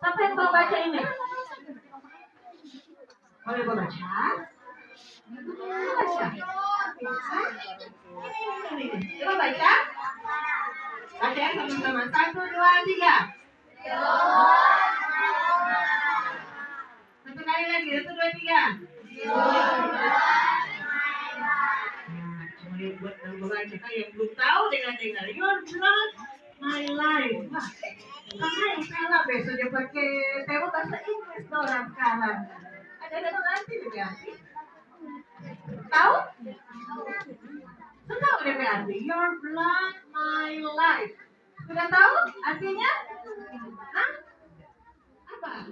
Siapa yang mau baca ini? Boleh baca? Baca. Coba baca. Baca ya sama-sama. 1, 2, 3. Satu kali lagi. 1, 2, 3. Cuma buat baca yang belum tahu dengar. Your blood, my life. Karena yang salah besok dia pakai tema bahasa Inggris orang sekarang. Ada nanti juga. Tahu? Tahu deh berarti your blood, my life. Sudah tahu artinya? Hah? Apa?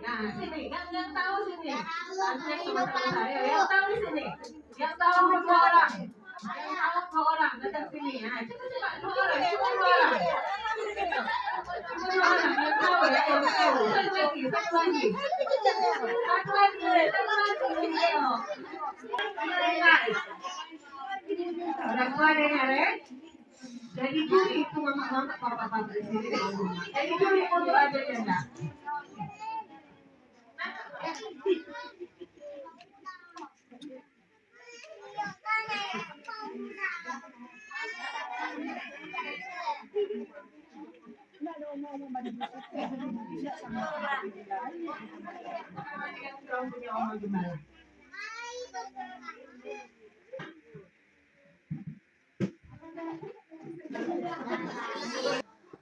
Nah, sini. Yang tahu sini. Artinya sama-sama saya. Yang tahu di sini. Yang tahu 2 orang. Yang tahu 2 orang. Datang sini. Nah, coba 2 orang. Coba 2 orang. Coba 2 orang. Yang tahu ya. Yang tahu. Satu lagi. Satu lagi. Udah mulai dengar ya? Jadi juri itu mama papa di sini. Jadi juri untuk aja ya.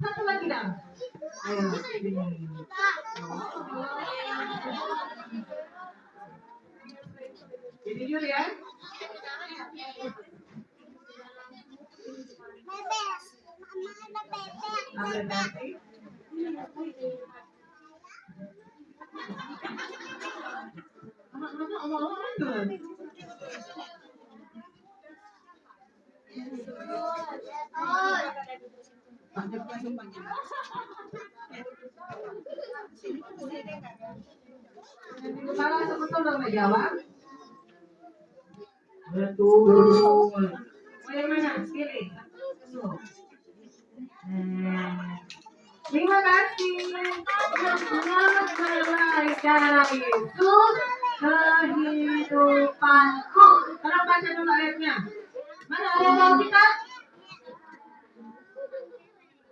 Satu lagi dong. Ayo. Jadi jujur ya. Kepala betul dong jawab. Betul. Yang mana? Pilih. Terima kasih. Selamat mulai cara Yesus kehidupanku. Tolong baca dulu ayatnya. Mana ayat kita?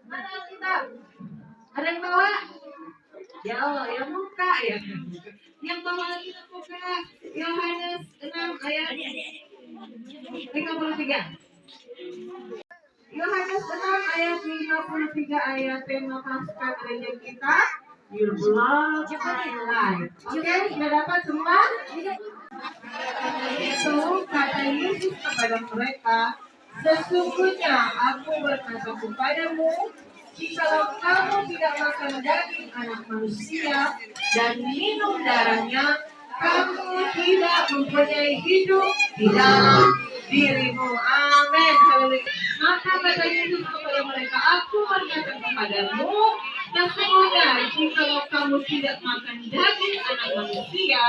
Mana kita? Ada yang bawa? Ya Allah, yang buka ya. Yang bawa kita buka Yohanes 6 ayat 53. Yohanes 6 ayat 53 ayat tema Paskah gereja kita. Your blood, my life. Oke, sudah dapat semua? Itu kata Yesus kepada mereka, sesungguhnya aku berkata kepadamu, jikalau kamu tidak makan daging anak manusia dan minum darahnya, kamu tidak mempunyai hidup di dalam dirimu. Amin. Maka kata Yesus kepada mereka, aku berkata kepadamu, sesungguhnya jikalau kamu tidak makan daging anak manusia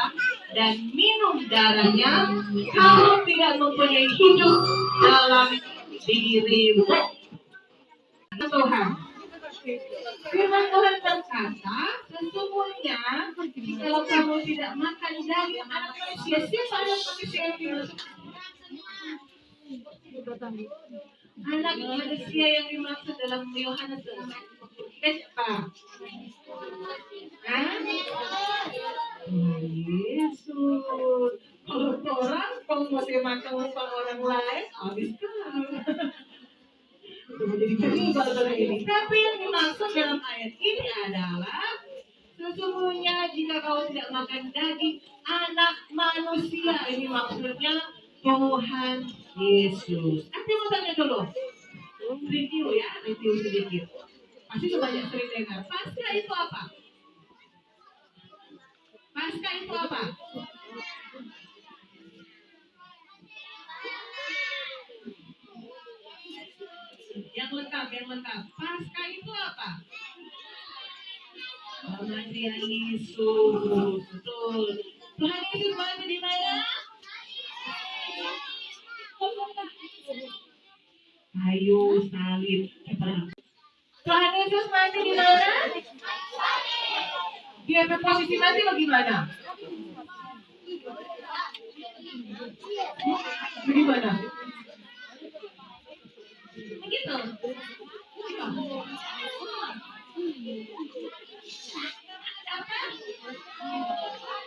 dan minum darahnya, kamu tidak mempunyai hidup dalam dirimu. Tuhan, firman Tuhan berkata, sesungguhnya jikalau kamu tidak makan daging anak manusia, siapa anak manusia yang dimaksud? Anak manusia yang dimaksud dalam Yohanes 6. Siapa? Yesus. Kalau orang masih makan orang lain, habis kan. Jadi gara-gara ini. Tapi yang dimaksud dalam ayat ini adalah sesungguhnya jika kau tidak makan daging anak manusia, ini maksudnya Tuhan Yesus. Nanti mau tanya dulu, review sedikit. Pasti banyak sering dengar. Paskah itu apa? Paskah itu apa? Yang lengkap. Paskah itu apa? Kematian Yesus. Betul. Tuhan Yesus mati di mana? Kayu salib. Tuhan Yesus mati di mana? DP posisi mati bagaimana? Bagaimana? Begitu.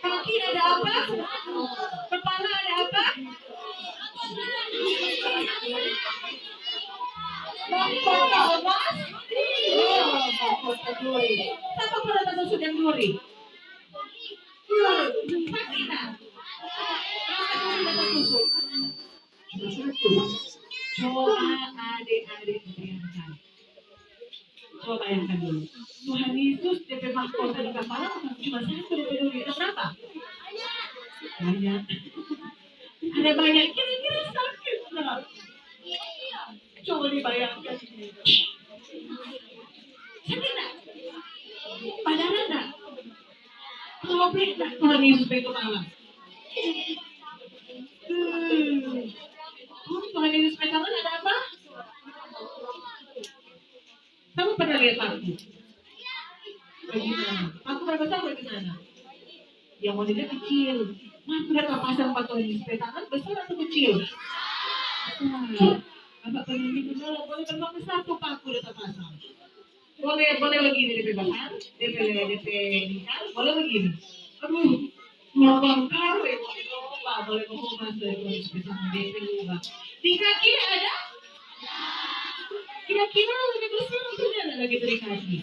Kaki ada apa? Kepala ada apa? Mahkota emas? Mahkota duri. Siapa pernah tertusuk yang duri? Sakit tak? Apa sudah tertusuk? Coba adik-adik bayangkan. Coba bayangkan dulu. Tuhan Yesus DP mahkota di kepala cuma satu DP duri. Kenapa? Banyak. Ada banyak. Kira-kira sakit tak? Coba dibayangkan. Sakit tak? Padanan tak? Robek tak Tuhan Yesus DP kepala? Tuhan Yesus DP tangan ada apa? Kamu pernah lihat paku? Bagaimana? Paku berapa besar bagaimana? Yang modelnya kecil. Mas berapa pasang paku ini? Supaya tangan besar atau kecil? Bapak penyanyi dulu, boleh berbang besar tuh paku udah terpasang. Boleh begini DP besar, DP nikah, boleh begini. Aduh, lubang kare, boleh ngomong mas dari sama DP lubang. Di kaki ada? Kira-kira lebih besar atau tidak lagi dari kaki?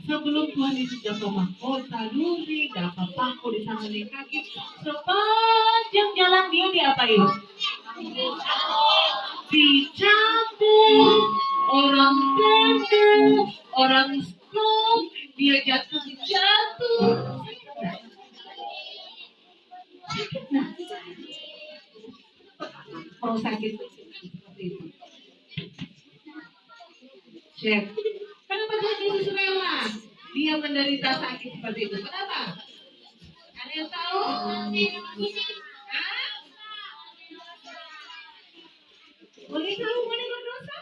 Sebelum Tuhan Yesus dapat mahkota duri, dapat paku di tangan di kaki, sepanjang jalan dia diapain? Dicambuk, orang pendek, orang stroke, dia jatuh. Sakit nggak? Mau sakit seperti itu. Cek. Kenapa Tuhan Yesus rela dia menderita sakit seperti itu? Kenapa? Ada yang tahu? Hah? Boleh tahu boleh berdosa?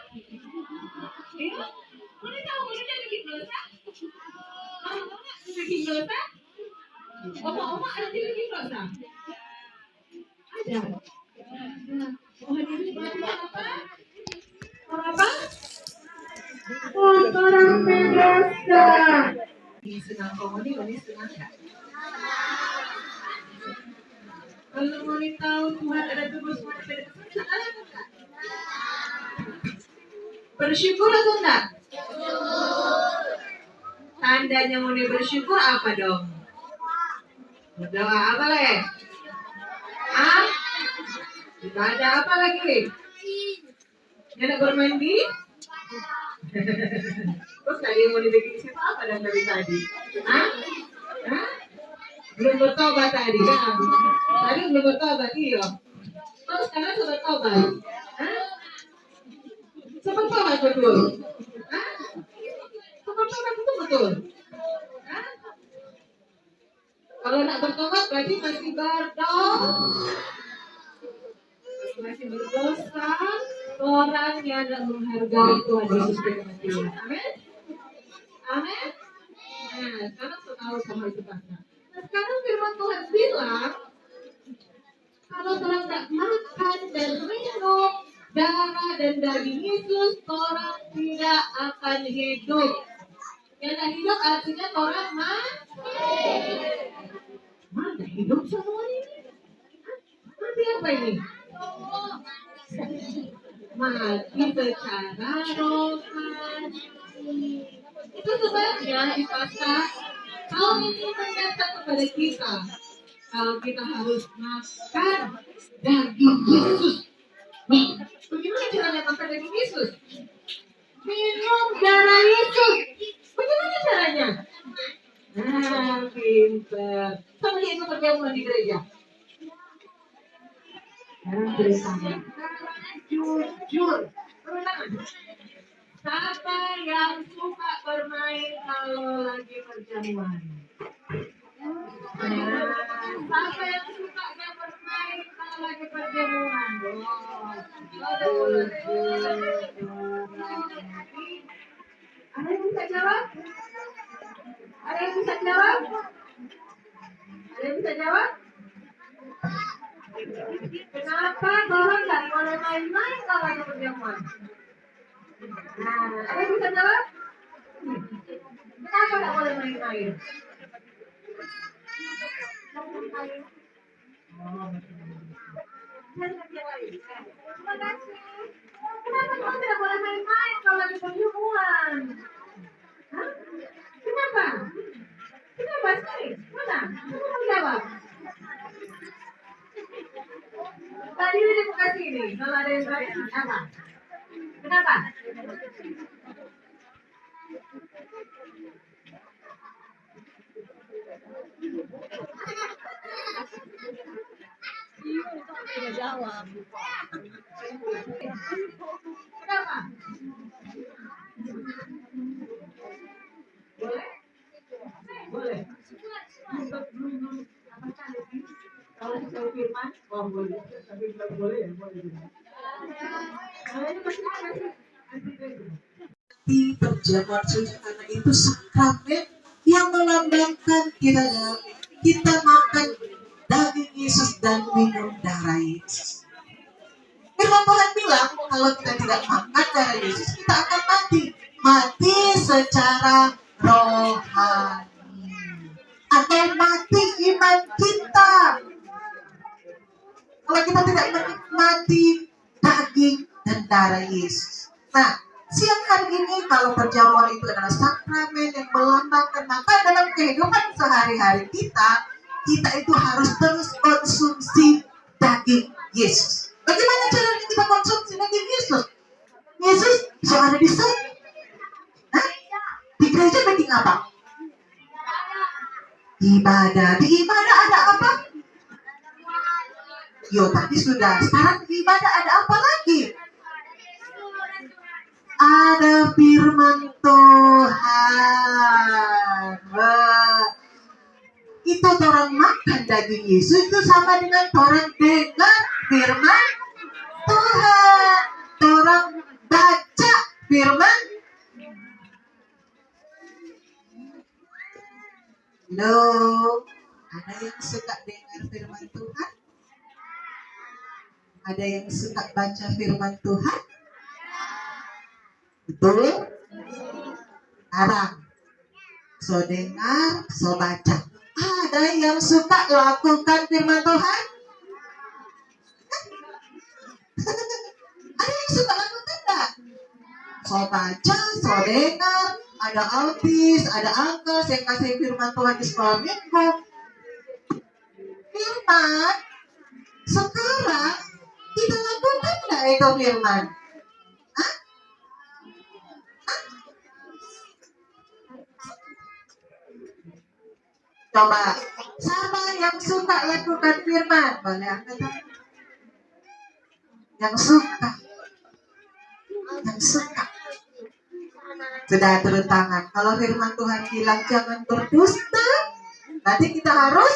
Iya? Boleh tahu boleh bikin dosa? Oma bikin dosa? Oma ada bikin dosa? Ada. Tuhan Yesus berdoa apa? Apa? Orang berdosa. Ini senang komuni, ini senang nggak? Kalau mau tahu Tuhan ada tebus mana berdosa, ada enggak? Bersyukur atau enggak? Tandanya mau bersyukur apa dong? Berdoa apa leh? Ibadah apa lagi? Enak bermain di? Terus tadi mau dibikin siapa apa dan dari tadi? Belum bertobat tadi kan? Tadi belum bertobat iya. Terus sekarang sudah bertobat? Sempat tobat betul? Sempat tobat itu betul? Kalau nak bertobat berarti masih berdosa, orang yang tidak menghargai Tuhan Yesus Kristus. Amin. Amin. Nah, sekarang tahu sama itu pasal. Nah, sekarang firman Tuhan bilang, kalau orang tidak makan dan minum darah dan daging Yesus, orang tidak akan hidup. Yang tidak hidup artinya orang mati. Mana hidup semua ini? Mati apa ini? Mati secara rohani. Itu sebabnya di pasal tahun ini mencatat kepada kita kalau kita harus makan daging Yesus. Bagaimana caranya makan daging Yesus? Minum darah Yesus. Bagaimana caranya? Nah, pinter. Sama itu perjamuan di gereja. Sekarang bersama. Jujur. Siapa yang suka bermain kalau lagi perjamuan? Siapa yang suka bermain kalau lagi perjamuan? Ada yang bisa jawab? Ada yang bisa jawab? Ada yang bisa jawab? Kenapa Tuhan nggak boleh main-main kalau ada perjamuan? Nah, ada yang bisa jawab? Kenapa nggak boleh main-main? Terima kasih. Kenapa Tuhan tidak boleh main-main kalau ada perjamuan? Hah? Kenapa? Kenapa sih? Mana? Kamu jawab. Tadi udah kasih ini. Kalau ada yang tanya, apa? Kenapa? Tidak jawab. Kenapa? Boleh? Boleh. Kalau saya firman, oh boleh. Tapi kalau boleh ya boleh. Kalau ini masih ada sih. Di perjamuan suci karena itu sakramen yang melambangkan kita makan daging Yesus dan minum darah Yesus. Firman Tuhan bilang kalau kita tidak makan darah Yesus kita akan mati secara rohani atau mati iman kita kalau kita tidak menikmati daging dan darah Yesus. Nah, siang hari ini kalau perjamuan itu adalah sakramen yang melambangkan, maka dalam kehidupan sehari-hari kita itu harus terus konsumsi daging Yesus. Bagaimana caranya kita konsumsi daging Yesus? Yesus bisa ada di sana. Nah, di gereja bikin apa? Ibadah. Di ibadah ada apa? Yo, tadi sudah. Sekarang di ibadah ada apa lagi? Ada firman Tuhan. Itu orang makan daging Yesus itu sama dengan orang dengar firman Tuhan. Orang baca firman. Loh, ada yang suka dengar firman Tuhan? Ada yang suka baca firman Tuhan? Betul? Sekarang, so dengar, so baca. Ada yang suka lakukan firman Tuhan? Ada yang suka lakukan enggak? So baca, so dengar. Ada autis, ada angka, saya kasih firman Tuhan di sekolah minggu. Firman, sekarang kita lakukan enggak itu firman? Coba, siapa yang suka lakukan firman? Boleh angkat tangan. Yang suka. Sudah turun tangan. Kalau firman Tuhan bilang jangan berdusta, nanti kita harus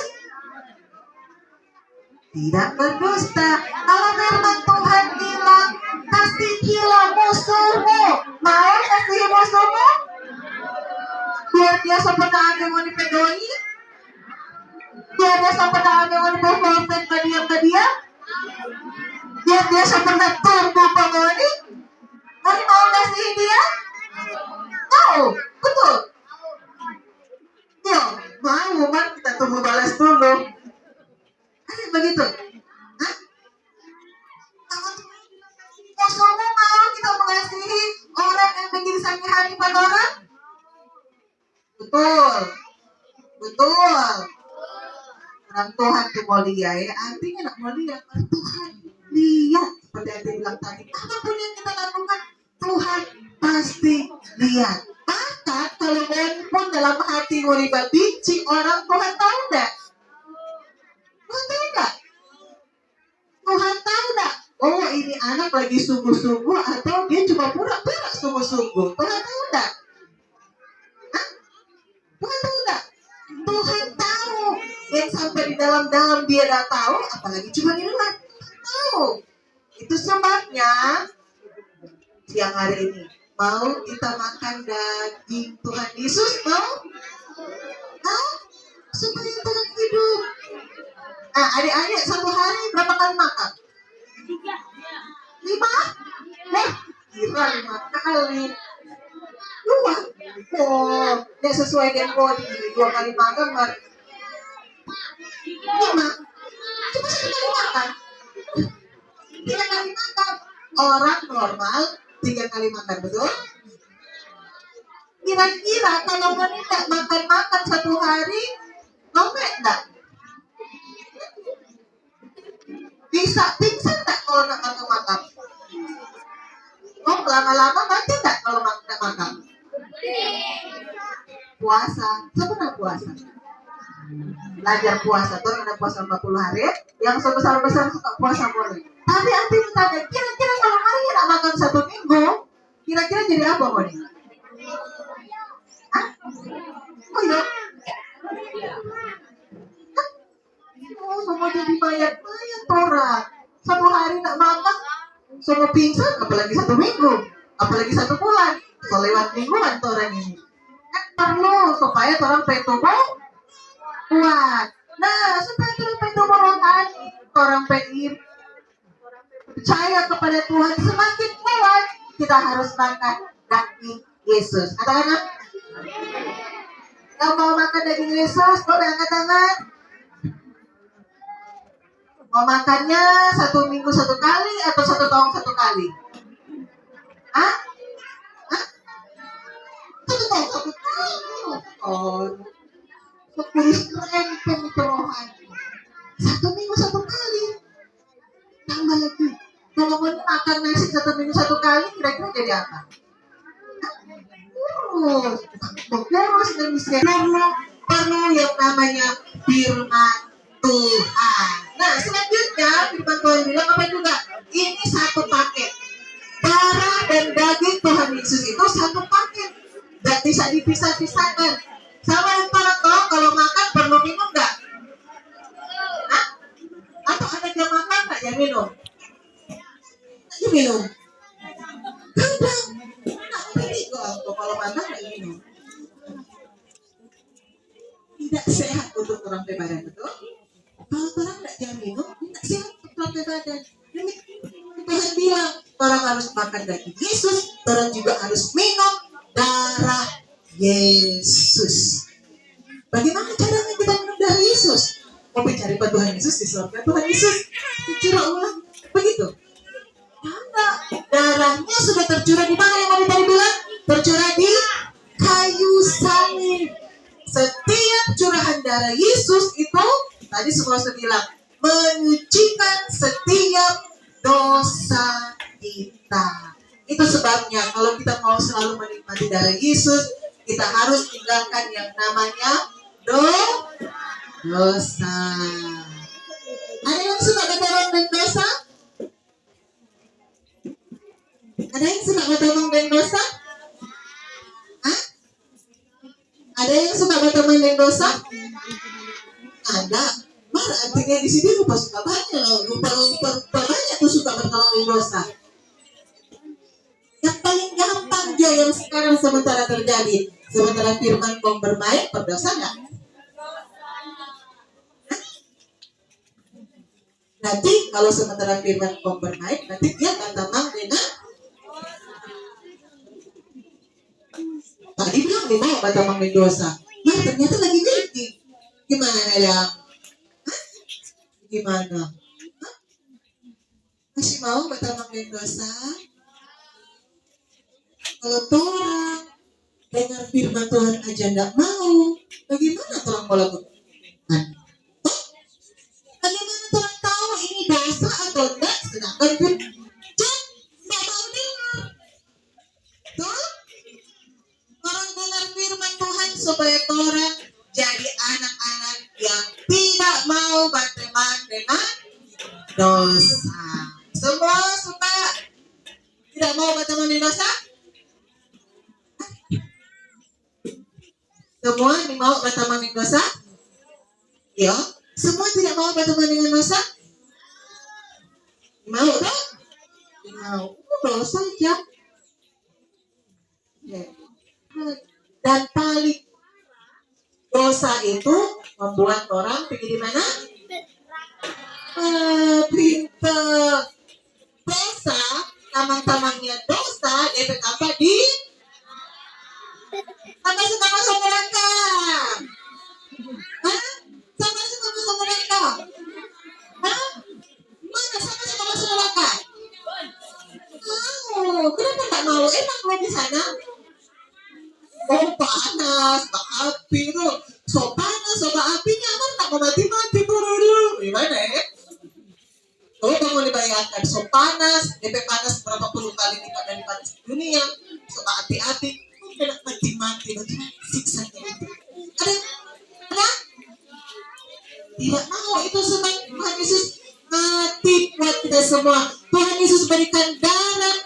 tidak berdusta. Kalau firman Tuhan bilang kasihilah musuhmu, mau kasih musuhmu? Biar dia seperti ada mau dipedoi, biar dia seperti ada mau diperformen ke dia, biar dia seperti tumbuh pengoni, mau kasih dia? Mau, betul. Ya, mau kan kita tunggu balas dulu. Ada begitu? Hah? Musuhmu mau kita mengasihi orang yang bikin sakit hati pada orang? Betul. Orang Tuhan itu mulia ya. Artinya nak mulia. Tuhan lihat. Seperti yang dia bilang tadi. Apapun yang kita lakukan, Tuhan pasti lihat. Bahkan kalau orang pun dalam hati mau benci orang, Tuhan tahu enggak? Tuhan tahu enggak? Oh, ini anak lagi sungguh-sungguh atau dia cuma pura-pura sungguh-sungguh. Tuhan tahu enggak? Tuhan tahu enggak? Tuhan tahu. Yang sampai di dalam dia dah tahu, apalagi cuma di luar. Tahu. Itu sebabnya siang hari ini Mau kita makan daging Tuhan Yesus? Mau? Mau? Supaya terang hidup. Nah, adik-adik satu hari berapa kali makan? 5? Nah, kira 5 kali. 2? Oh, tidak sesuai dengan body. 2 kali makan, 5. Cuma 1 kali makan. 3 kali makan. Orang normal 3 kali makan, betul? Kira-kira kalau wanita makan-makan 1 hari, lembek enggak? Bisa pingsan enggak kalau nak makan-makan? Oh, lama-lama mati enggak kalau enggak makan? Puasa, saya pernah puasa. Belajar puasa, tuh ada puasa 40 hari. Yang sebesar-besar suka puasa boleh. Tapi nanti bertanya, kira-kira kalau hari nak makan 1 minggu, kira-kira jadi apa boleh? Hah? Oh iya? Oh, semua jadi mayat-mayat orang. 1 hari nak makan, semua pingsan, apalagi 1 minggu, apalagi 1 bulan. So lewat mingguan orang ini. Kan perlu supaya orang tubuh kuat. Nah, supaya orang tubuh rohani, orang percaya kepada Tuhan semakin kuat, kita harus makan daging Yesus. Katakan, yang mau makan daging Yesus, boleh angkat tangan. Mau makannya 1 minggu 1 kali atau 1 tahun 1 kali? Hah? Hah? 1 tahun 1 kali? Oh, sepuluh strengthen itu rohani. 1 minggu 1 kali. Tambah lagi. Kalau mau makan nasi 1 minggu 1 kali, kira-kira jadi apa? Terus dan perlu yang namanya firman Tuhan. Nah, selanjutnya firman Tuhan bilang apa juga? Ini 1 paket. Darah dan daging Tuhan Yesus itu 1 paket. Gak bisa dipisah-pisahkan. Sama yang para tahu kalau makan perlu minum gak? Hah? Atau ada yang makan gak yang minum? Ayo minum. Kadang. Nah, pilih kok kalau makan gak minum. Tidak sehat untuk orang badan, betul? Kalau orang tidak jangan minum, tidak sehat untuk orang badan. Tuhan bilang, orang harus makan daging Yesus, orang juga harus minum darah Yesus. Bagaimana caranya kita minum darah Yesus? Mau mencari Tuhan Yesus di surga, Tuhan Yesus tercurah ulang, begitu? Karena darahnya sudah tercurah di mana yang tadi bilang? Tercurah di kayu salib. Setiap curahan darah Yesus itu tadi semua saya bilang menyucikan setiap dosa kita. Itu sebabnya kalau kita mau selalu menikmati darah Yesus, kita harus tinggalkan yang namanya dosa. Ada yang suka bertolong dan dosa? Ada yang suka bertolong dan dosa? Hah? Ada yang suka berteman dengan dosa? Ada. Mana artinya di sini lupa suka banyak, lupa banyak tuh suka berteman dengan dosa. Yang paling gampang aja yang sekarang sementara terjadi, sementara firman mau bermain berdosa nggak? Nanti kalau sementara firman mau bermain, nanti dia berteman dengan tadi bilang nih mau berteman dengan dosa. Nah ternyata lagi miliki. Gimana ya? Gimana? Hah? Masih mau berteman dengan dosa? Kalau orang dengar firman Tuhan aja enggak mau, bagaimana orang mau lakukan? Bagaimana orang tahu ini dosa atau enggak? Sedangkan enggak mau dengar. Tuh? Orang dengar firman Tuhan supaya orang jadi anak-anak yang tidak mau berteman dengan dosa. Semua suka tidak mau berteman dengan dosa? Semua ini mau berteman dengan dosa? Ya, semua tidak mau berteman dengan dosa? Mau tak? Mau. Dosa aja. Dan paling dosa itu membuat orang pergi di mana? Pinter. Dosa, tamang-tamangnya dosa, efek apa di? Sama-sama neraka. Hah? Sama-sama neraka. Hah? Mana sama-sama masuk neraka? Mau, kenapa nggak mau? Emang mau di sana? Oh panas, bak api tuh. So panas, so bak api nyaman tak mau mati-mati tuh dulu. Gimana ya? Coba kamu dibayangkan, so panas, DP panas berapa puluh kali lipat dari panas dunia, so api-api, kena mati-mati, bagaimana siksanya itu? Ada? Tidak mau, itu sebab Tuhan Yesus mati buat kita semua. Tuhan Yesus berikan darah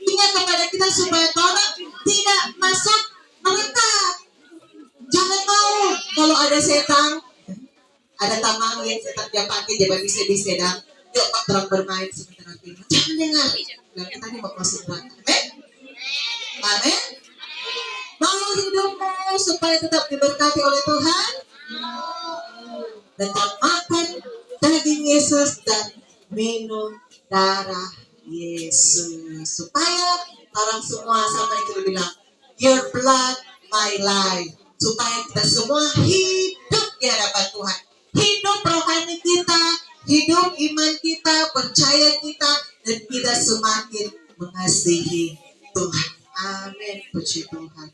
kepada kita supaya orang tidak masuk neraka. Jangan mau kalau ada setan, ada tamang yang setan dia pakai dia bisa dah. Yuk Pak terang bermain sebentar lagi. Jangan dengar. Nah, kita ini mau masuk neraka. Amin. Amin. Mau hidupmu supaya tetap diberkati oleh Tuhan. Tetap makan daging Yesus dan minum darah Yesus. Supaya orang semua sama itu bilang, your blood, my life. Supaya kita semua hidup di hadapan Tuhan. Hidup rohani kita, hidup iman kita, percaya kita, dan kita semakin mengasihi Tuhan. Amin. Puji Tuhan.